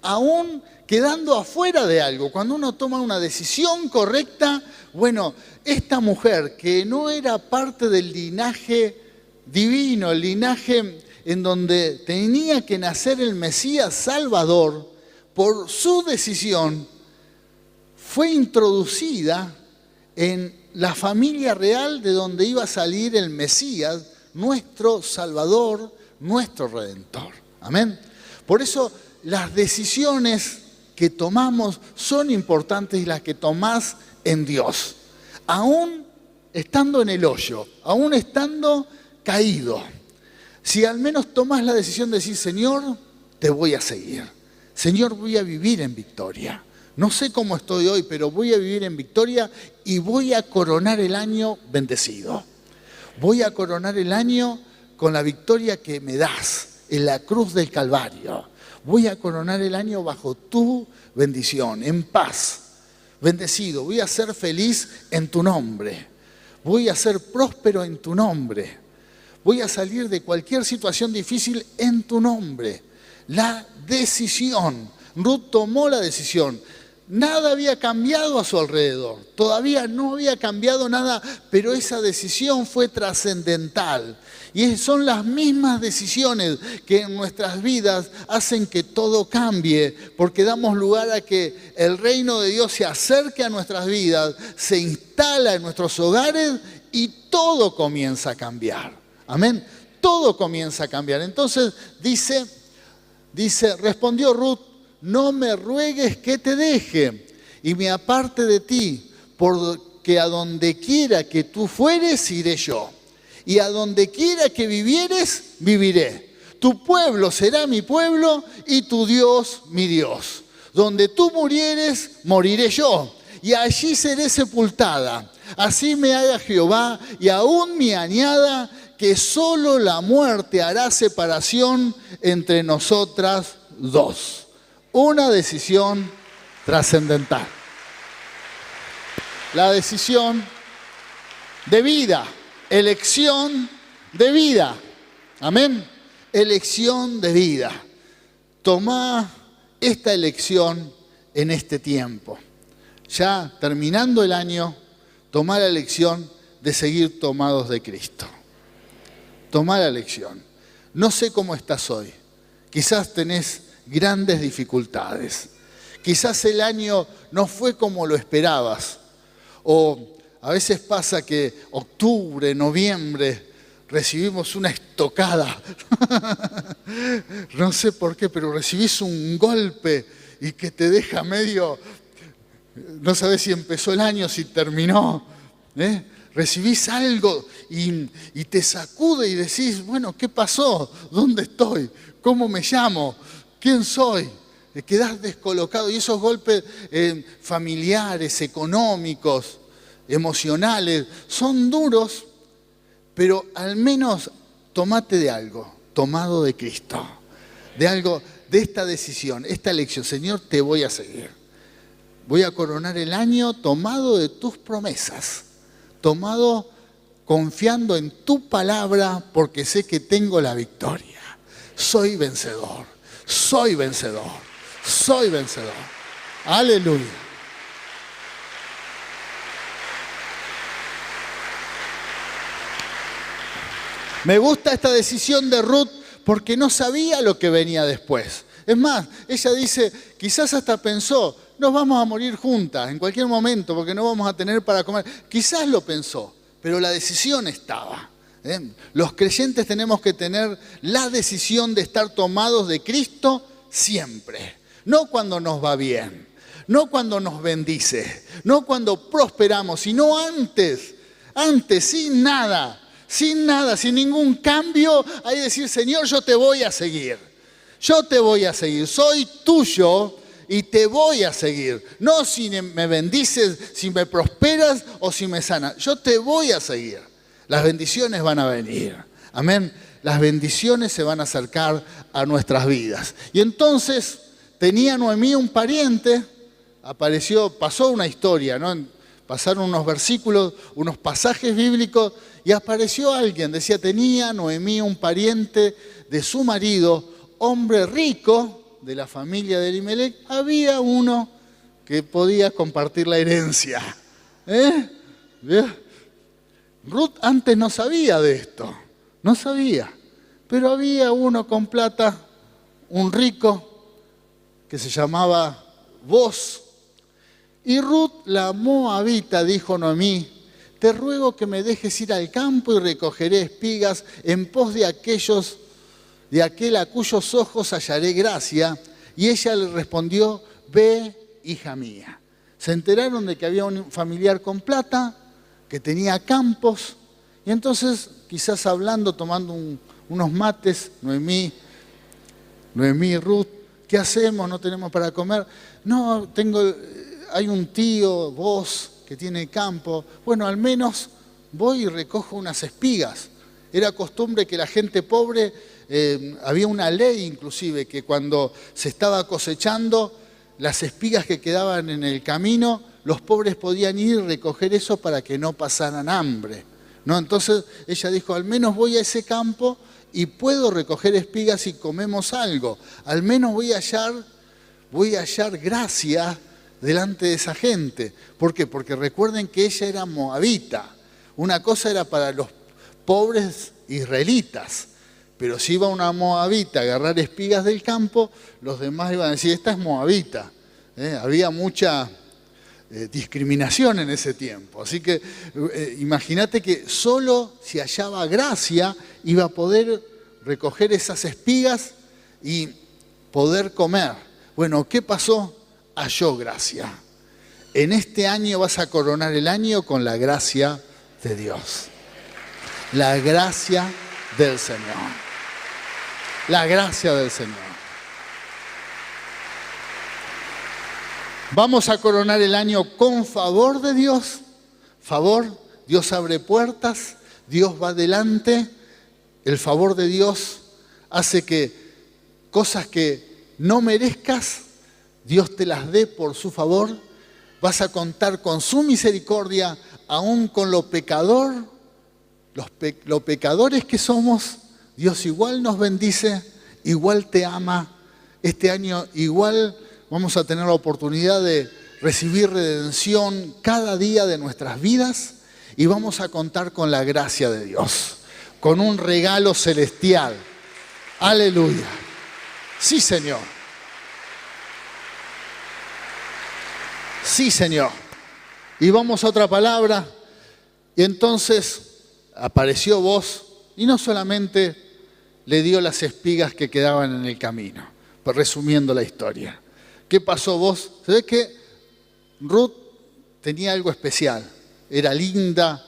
aún quedando afuera de algo. Cuando uno toma una decisión correcta, bueno, esta mujer que no era parte del linaje divino, el linaje en donde tenía que nacer el Mesías Salvador, por su decisión, fue introducida en la familia real de donde iba a salir el Mesías, nuestro Salvador, nuestro Redentor. Amén. Por eso las decisiones que tomamos son importantes y las que tomás en Dios. Aún estando en el hoyo, aún estando caído, si al menos tomás la decisión de decir, Señor, te voy a seguir. Señor, voy a vivir en victoria. No sé cómo estoy hoy, pero voy a vivir en victoria y voy a coronar el año bendecido. Voy a coronar el año con la victoria que me das en la cruz del Calvario. Voy a coronar el año bajo tu bendición, en paz, bendecido. Voy a ser feliz en tu nombre. Voy a ser próspero en tu nombre. Voy a salir de cualquier situación difícil en tu nombre. La decisión. Ruth tomó la decisión. Nada había cambiado a su alrededor, todavía no había cambiado nada, pero esa decisión fue trascendental. Y son las mismas decisiones que en nuestras vidas hacen que todo cambie, porque damos lugar a que el reino de Dios se acerque a nuestras vidas, se instala en nuestros hogares y todo comienza a cambiar. Amén. Todo comienza a cambiar. Entonces dice, respondió Ruth, no me ruegues que te deje y me aparte de ti, porque a donde quiera que tú fueres, iré yo. Y a donde quiera que vivieres, viviré. Tu pueblo será mi pueblo y tu Dios mi Dios. Donde tú murieres, moriré yo. Y allí seré sepultada. Así me haga Jehová y aún me añada que solo la muerte hará separación entre nosotras dos. Una decisión trascendental. La decisión de vida, elección de vida. Amén. Elección de vida. Tomá esta elección en este tiempo. Ya terminando el año, tomá la elección de seguir tomados de Cristo. Tomá la elección. No sé cómo estás hoy. Quizás tenés grandes dificultades. Quizás el año no fue como lo esperabas. O a veces pasa que octubre, noviembre, recibimos una estocada. No sé por qué, pero recibís un golpe y que te deja medio, no sabés si empezó el año, si terminó. Recibís algo y te sacude y decís, bueno, ¿qué pasó? ¿Dónde estoy? ¿Cómo me llamo? ¿Quién soy? Quedás descolocado y esos golpes familiares, económicos, emocionales, son duros, pero al menos tomate de algo, tomado de Cristo, de algo, de esta decisión, esta elección. Señor, te voy a seguir. Voy a coronar el año tomado de tus promesas, tomado confiando en tu palabra porque sé que tengo la victoria. Soy vencedor, soy vencedor, soy vencedor. Aleluya. Me gusta esta decisión de Ruth porque no sabía lo que venía después. Es más, ella dice, quizás hasta pensó, nos vamos a morir juntas en cualquier momento porque no vamos a tener para comer. Quizás lo pensó, pero la decisión estaba. Los creyentes tenemos que tener la decisión de estar tomados de Cristo siempre. No cuando nos va bien, no cuando nos bendice, no cuando prosperamos, sino antes, sin nada, sin ningún cambio. Hay que decir, Señor, yo te voy a seguir. Yo te voy a seguir, soy tuyo y te voy a seguir. No si me bendices, si me prosperas o si me sanas. Yo te voy a seguir. Las bendiciones van a venir. Amén. Las bendiciones se van a acercar a nuestras vidas. Y entonces tenía Noemí un pariente, pasó una historia, ¿no? Pasaron unos versículos, unos pasajes bíblicos y apareció alguien. Decía, tenía Noemí un pariente de su marido, hombre rico, de la familia de Elimelech, había uno que podía compartir la herencia. ¿Bien? Ruth antes no sabía de esto, no sabía. Pero había uno con plata, un rico, que se llamaba Boaz. Y Ruth, la moabita, dijo Noemí: te ruego que me dejes ir al campo y recogeré espigas en pos de aquel a cuyos ojos hallaré gracia. Y ella le respondió: ve, hija mía. Se enteraron de que había un familiar con plata, que tenía campos, y entonces, quizás hablando, tomando unos mates, Noemí y Ruth: ¿qué hacemos? No tenemos para comer. No, hay un tío, vos, que tiene campo. Bueno, al menos voy y recojo unas espigas. Era costumbre que la gente pobre, había una ley inclusive, que cuando se estaba cosechando, las espigas que quedaban en el camino, los pobres podían ir y recoger eso para que no pasaran hambre, ¿no? Entonces ella dijo: al menos voy a ese campo y puedo recoger espigas y comemos algo. Al menos voy a hallar gracia delante de esa gente. ¿Por qué? Porque recuerden que ella era moabita. Una cosa era para los pobres israelitas, pero si iba una moabita a agarrar espigas del campo, los demás iban a decir: esta es moabita. Había mucha discriminación en ese tiempo. Así que imagínate que solo si hallaba gracia iba a poder recoger esas espigas y poder comer. Bueno, ¿qué pasó? Halló gracia. En este año vas a coronar el año con la gracia de Dios. La gracia del Señor. La gracia del Señor. Vamos a coronar el año con favor de Dios. Favor, Dios abre puertas, Dios va adelante. El favor de Dios hace que cosas que no merezcas, Dios te las dé por su favor. Vas a contar con su misericordia, aún con lo pecadores que somos. Dios igual nos bendice, igual te ama. Este año igual vamos a tener la oportunidad de recibir redención cada día de nuestras vidas y vamos a contar con la gracia de Dios, con un regalo celestial. Aleluya. Sí, Señor. Sí, Señor. Y vamos a otra palabra. Y entonces apareció Boaz y no solamente le dio las espigas que quedaban en el camino. Pues resumiendo la historia. ¿Qué pasó Boaz? Se ve que Ruth tenía algo especial. Era linda,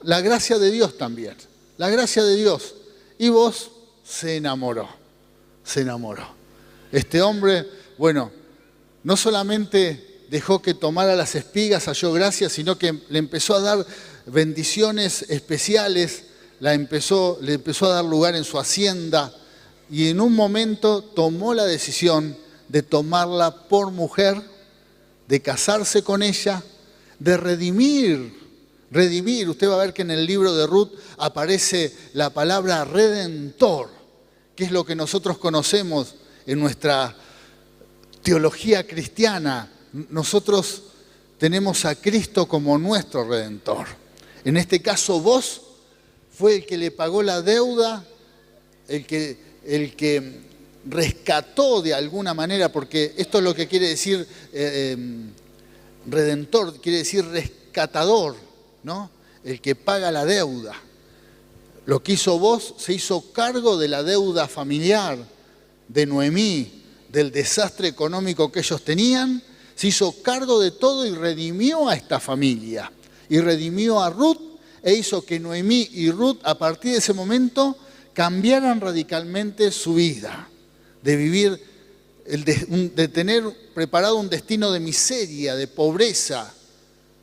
la gracia de Dios también. La gracia de Dios. Y Boaz se enamoró. Se enamoró. Este hombre, bueno, no solamente dejó que tomara las espigas, halló gracia, sino que le empezó a dar bendiciones especiales, le empezó a dar lugar en su hacienda y en un momento tomó la decisión de tomarla por mujer, de casarse con ella, de redimir. Usted va a ver que en el libro de Ruth aparece la palabra redentor, que es lo que nosotros conocemos en nuestra teología cristiana. Nosotros tenemos a Cristo como nuestro redentor. En este caso, Boaz fue el que le pagó la deuda, el que rescató de alguna manera, porque esto es lo que quiere decir redentor, quiere decir rescatador, ¿no? El que paga la deuda. Lo que hizo Boaz, se hizo cargo de la deuda familiar de Noemí, del desastre económico que ellos tenían, se hizo cargo de todo y redimió a esta familia. Y redimió a Ruth e hizo que Noemí y Ruth a partir de ese momento cambiaran radicalmente su vida. De vivir, de tener preparado un destino de miseria, de pobreza,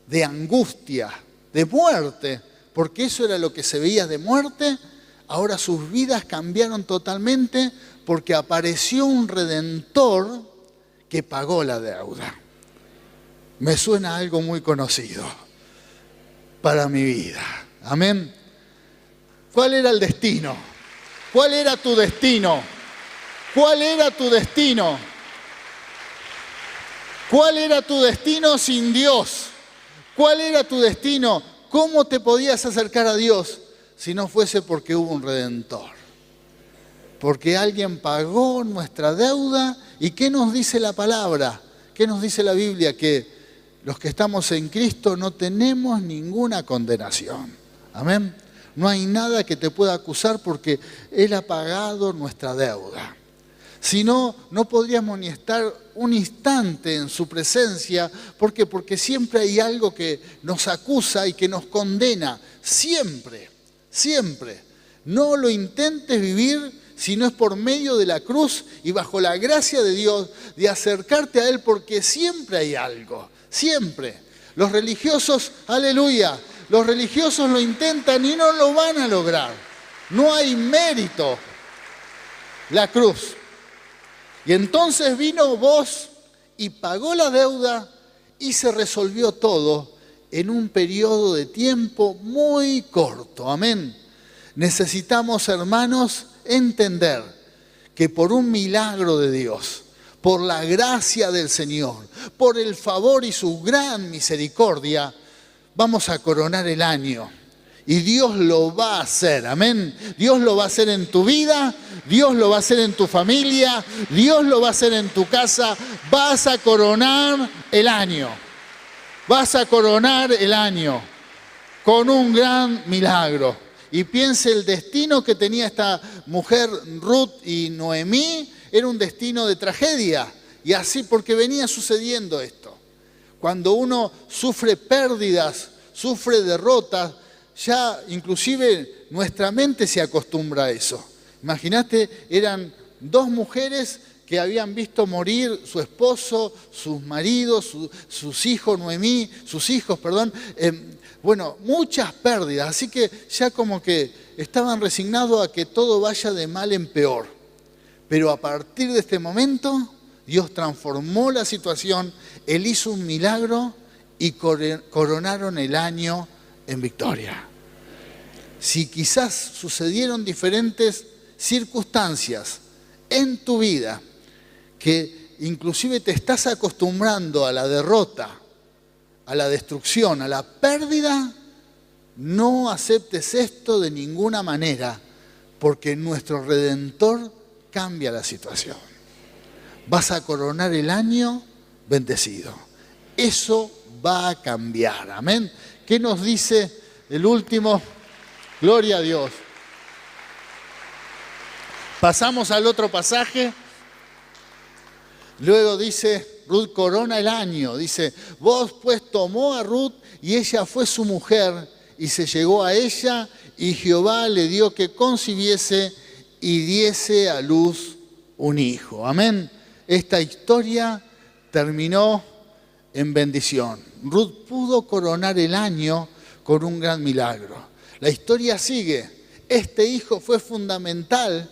de angustia, de muerte. Porque eso era lo que se veía de muerte. Ahora sus vidas cambiaron totalmente porque apareció un redentor que pagó la deuda. Me suena algo muy conocido para mi vida. Amén. ¿Cuál era el destino? ¿Cuál era tu destino? ¿Cuál era tu destino? ¿Cuál era tu destino sin Dios? ¿Cuál era tu destino? ¿Cómo te podías acercar a Dios si no fuese porque hubo un Redentor? Porque alguien pagó nuestra deuda. ¿Y qué nos dice la palabra? ¿Qué nos dice la Biblia? Que los que estamos en Cristo no tenemos ninguna condenación. Amén. No hay nada que te pueda acusar porque Él ha pagado nuestra deuda. Si no, no podríamos ni estar un instante en su presencia. ¿Por qué? Porque siempre hay algo que nos acusa y que nos condena. Siempre, siempre. No lo intentes vivir si no es por medio de la cruz y bajo la gracia de Dios de acercarte a Él, porque siempre hay algo, siempre. Los religiosos, aleluya, los religiosos lo intentan y no lo van a lograr. No hay mérito. La cruz. Y entonces vino vos y pagó la deuda y se resolvió todo en un periodo de tiempo muy corto. Amén. Necesitamos, hermanos, entender que por un milagro de Dios, por la gracia del Señor, por el favor y su gran misericordia, vamos a coronar el año. Y Dios lo va a hacer, amén. Dios lo va a hacer en tu vida, Dios lo va a hacer en tu familia, Dios lo va a hacer en tu casa. Vas a coronar el año. Vas a coronar el año con un gran milagro. Y piense el destino que tenía esta mujer Ruth y Noemí, era un destino de tragedia. Y así porque venía sucediendo esto. Cuando uno sufre pérdidas, sufre derrotas, ya inclusive nuestra mente se acostumbra a eso. Imagínate, eran dos mujeres que habían visto morir su esposo, sus maridos, sus hijos, bueno, muchas pérdidas. Así que ya como que estaban resignados a que todo vaya de mal en peor. Pero a partir de este momento, Dios transformó la situación, Él hizo un milagro y coronaron el año en victoria. Si quizás sucedieron diferentes circunstancias en tu vida que inclusive te estás acostumbrando a la derrota, a la destrucción, a la pérdida, no aceptes esto de ninguna manera, porque nuestro Redentor cambia la situación. Vas a coronar el año bendecido. Eso va a cambiar. Amén. ¿Qué nos dice el último? Gloria a Dios. Pasamos al otro pasaje. Luego dice, Ruth corona el año. Dice, vos pues tomó a Ruth y ella fue su mujer y se llegó a ella y Jehová le dio que concibiese y diese a luz un hijo. Amén. Esta historia terminó en bendición. Ruth pudo coronar el año con un gran milagro. La historia sigue. Este hijo fue fundamental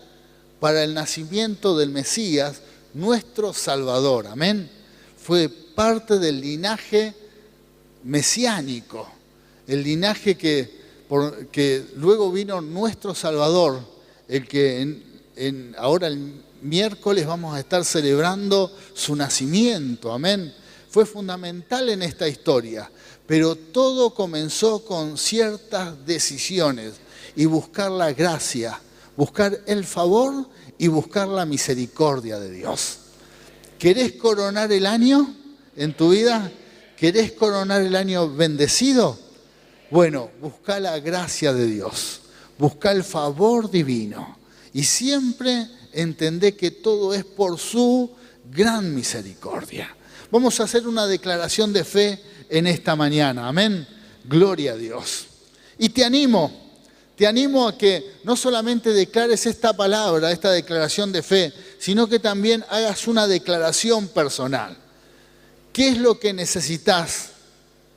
para el nacimiento del Mesías, nuestro Salvador. Amén. Fue parte del linaje mesiánico, el linaje que luego vino nuestro Salvador, el que ahora el miércoles vamos a estar celebrando su nacimiento. Amén. Fue fundamental en esta historia, pero todo comenzó con ciertas decisiones y buscar la gracia, buscar el favor y buscar la misericordia de Dios. ¿Querés coronar el año en tu vida? ¿Querés coronar el año bendecido? Bueno, busca la gracia de Dios, busca el favor divino y siempre entendé que todo es por su gran misericordia. Vamos a hacer una declaración de fe en esta mañana. Amén. Gloria a Dios. Y te animo a que no solamente declares esta palabra, esta declaración de fe, sino que también hagas una declaración personal. ¿Qué es lo que necesitas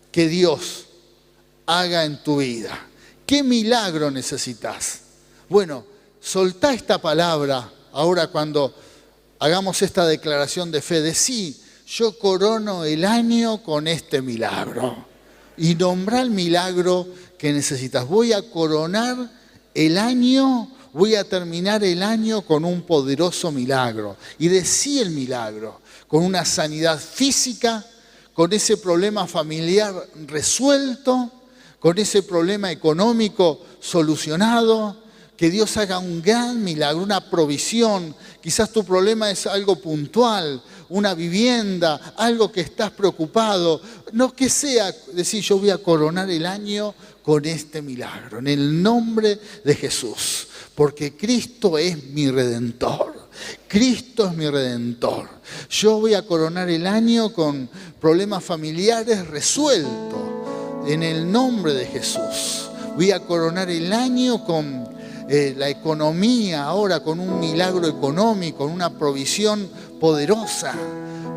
que Dios haga en tu vida? ¿Qué milagro necesitas? Bueno, soltá esta palabra ahora cuando hagamos esta declaración de fe. Decí, yo corono el año con este milagro. Y nombrá el milagro que necesitas. Voy a coronar el año voy a terminar el año con un poderoso milagro. Y decí el milagro, con una sanidad física, con ese problema familiar resuelto, con ese problema económico solucionado, que Dios haga un gran milagro, una provisión. Quizás tu problema es algo puntual, una vivienda, algo que estás preocupado. No que sea decir, yo voy a coronar el año con este milagro, en el nombre de Jesús, porque Cristo es mi Redentor. Cristo es mi Redentor. Yo voy a coronar el año con problemas familiares resueltos, en el nombre de Jesús. Voy a coronar el año con la economía ahora, con un milagro económico, con una provisión poderosa.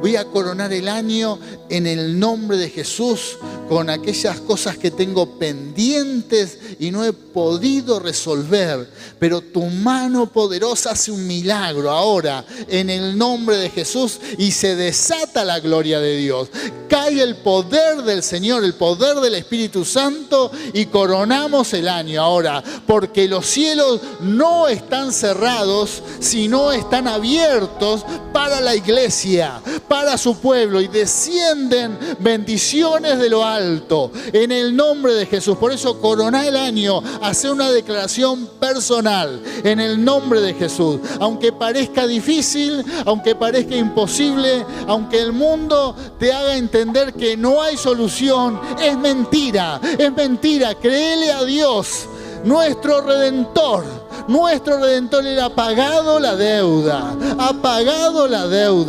Voy a coronar el año en el nombre de Jesús con aquellas cosas que tengo pendientes y no he podido resolver. Pero tu mano poderosa hace un milagro ahora en el nombre de Jesús y se desata la gloria de Dios. Cae el poder del Señor, el poder del Espíritu Santo y coronamos el año ahora. Porque los cielos no están cerrados, sino están abiertos para la iglesia, para su pueblo, y descienden bendiciones de lo alto en el nombre de Jesús. Por eso coroná el año, hace una declaración personal en el nombre de Jesús. Aunque parezca difícil, aunque parezca imposible, aunque el mundo te haga entender que no hay solución, es mentira, es mentira. Créele a Dios, nuestro Redentor. Nuestro Redentor le ha pagado la deuda,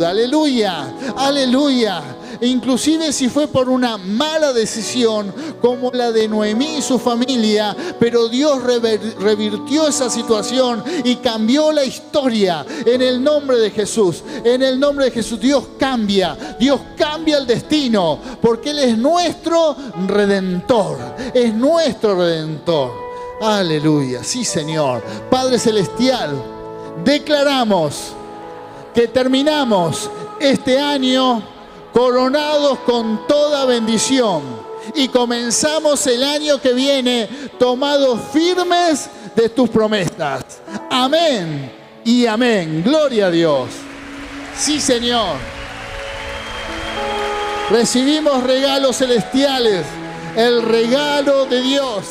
aleluya, aleluya. E inclusive si fue por una mala decisión como la de Noemí y su familia, pero Dios revirtió esa situación y cambió la historia en el nombre de Jesús. En el nombre de Jesús Dios cambia el destino, porque Él es nuestro Redentor, es nuestro Redentor. Aleluya, sí Señor. Padre Celestial, declaramos que terminamos este año coronados con toda bendición y comenzamos el año que viene tomados firmes de tus promesas. Amén y amén. Gloria a Dios. Sí Señor. Recibimos regalos celestiales, el regalo de Dios.